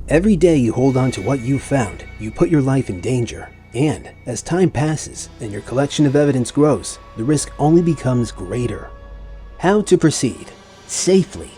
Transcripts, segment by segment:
Every day you hold on to what you've found, you put your life in danger. And as time passes and your collection of evidence grows, the risk only becomes greater. How to proceed safely?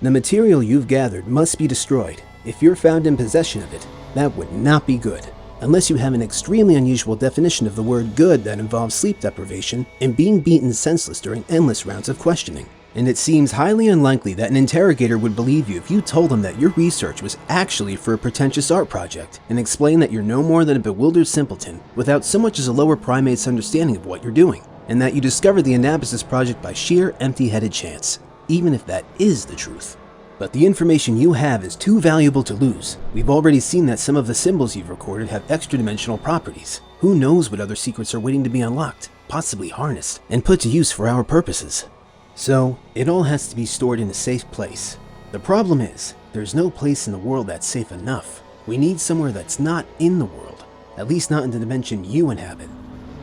The material you've gathered must be destroyed. If you're found in possession of it, that would not be good, unless you have an extremely unusual definition of the word good that involves sleep deprivation and being beaten senseless during endless rounds of questioning. And it seems highly unlikely that an interrogator would believe you if you told them that your research was actually for a pretentious art project and explain that you're no more than a bewildered simpleton without so much as a lower primate's understanding of what you're doing, and that you discovered the Anabasis project by sheer empty-headed chance, even if that is the truth. But the information you have is too valuable to lose. We've already seen that some of the symbols you've recorded have extra-dimensional properties. Who knows what other secrets are waiting to be unlocked, possibly harnessed, and put to use for our purposes. So, it all has to be stored in a safe place. The problem is, there's no place in the world that's safe enough. We need somewhere that's not in the world, at least not in the dimension you inhabit.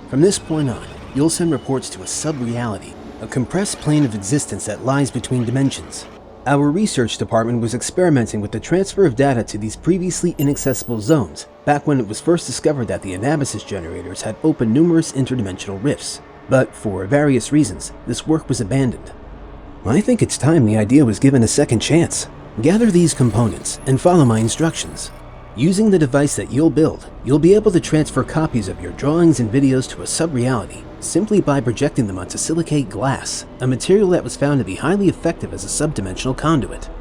From this point on, you'll send reports to a sub-reality, a compressed plane of existence that lies between dimensions. Our research department was experimenting with the transfer of data to these previously inaccessible zones, back when it was first discovered that the Anabasis generators had opened numerous interdimensional rifts. But for various reasons, this work was abandoned. I think it's time the idea was given a second chance. Gather these components and follow my instructions. Using the device that you'll build, you'll be able to transfer copies of your drawings and videos to a sub-reality simply by projecting them onto silicate glass, a material that was found to be highly effective as a subdimensional conduit.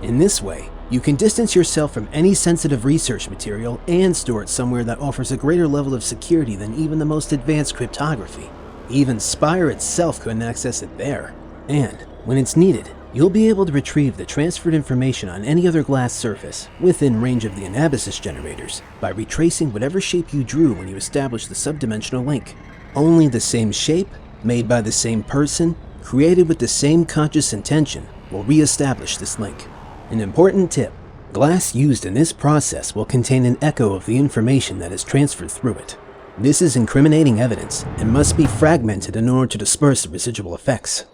In this way, you can distance yourself from any sensitive research material and store it somewhere that offers a greater level of security than even the most advanced cryptography. Even Spire itself couldn't access it there. And, when it's needed, you'll be able to retrieve the transferred information on any other glass surface within range of the Anabasis generators by retracing whatever shape you drew when you established the subdimensional link. Only the same shape, made by the same person, created with the same conscious intention, will re-establish this link. An important tip: glass used in this process will contain an echo of the information that is transferred through it. This is incriminating evidence and must be fragmented in order to disperse the residual effects.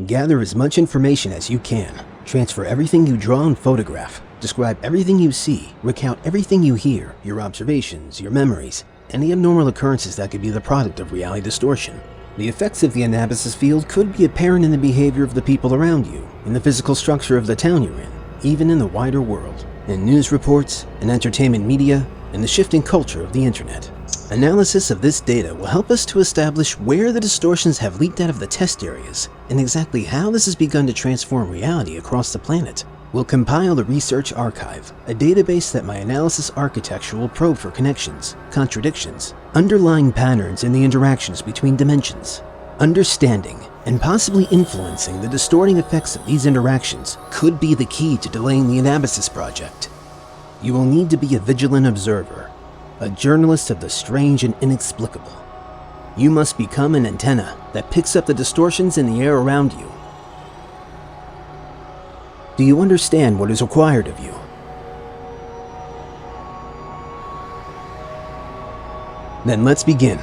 Gather as much information as you can. Transfer everything you draw and photograph. Describe everything you see. Recount everything you hear, your observations, your memories, any abnormal occurrences that could be the product of reality distortion. The effects of the Anabasis field could be apparent in the behavior of the people around you, in the physical structure of the town you're in, even in the wider world, in news reports, in entertainment media, and the shifting culture of the internet. Analysis of this data will help us to establish where the distortions have leaked out of the test areas and exactly how this has begun to transform reality across the planet. We'll compile the research archive, a database that my analysis architecture will probe for connections, contradictions, underlying patterns in the interactions between dimensions. Understanding and possibly influencing the distorting effects of these interactions could be the key to delaying the Anabasis project. You will need to be a vigilant observer, a journalist of the strange and inexplicable. You must become an antenna that picks up the distortions in the air around you. Do you understand what is required of you? Then let's begin.